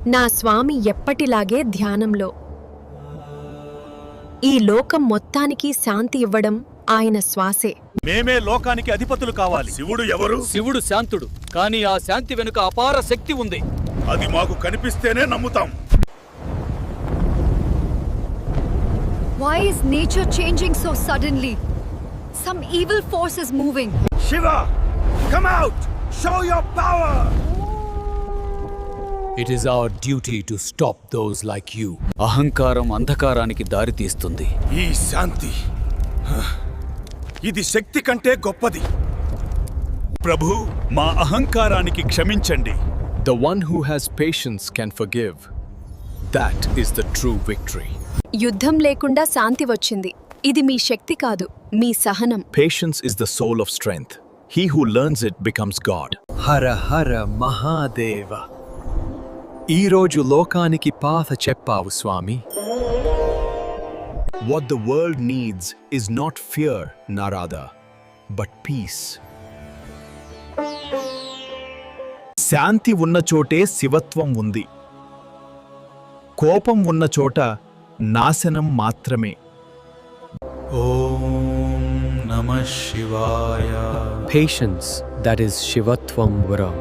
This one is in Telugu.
నా స్వామి ఎప్పటిలాగే ధ్యానంలో. ఈ లోకం మొత్తానికి శాంతి ఇవ్వడం ఆయన శ్వాసే. మేమే లోకానికి అధిపతులు కావాలి. శివుడు ఎవరు? శివుడు శాంతుడు, కానీ ఆ శాంతి వెనుక అపార శక్తి ఉంది. అది మాకు కనిపిస్తేనే నమ్ముతాం. Why is nature changing so suddenly? Some evil force is moving. Shiva, come out! Show your power! It is our duty to stop those like you. అహంకారం అంధకారానికి దారితీస్తుంది. ఈ శాంతి ఇది శక్తి కంటే గొప్పది. ప్రభు, మా అహంకారానికి క్షమించండి. The one who has patience can forgive. That is the true victory. యుద్ధం లేకుండా శాంతి వచ్చింది. ఇది మీ శక్తి కాదు, మీ సహనం. Patience is the soul of strength. He who learns it becomes God. Hara Hara Mahadeva. ఈ రోజు లోకానికి పాత చెప్పావు స్వామి. What the world needs is not fear, Narada, but peace. శాంతి ఉన్న చోటే శివత్వం ఉంది. కోపం ఉన్న చోట నాశనం మాత్రమే. ఓం నమః శివాయ. Patience, that is Shivatvam Vara.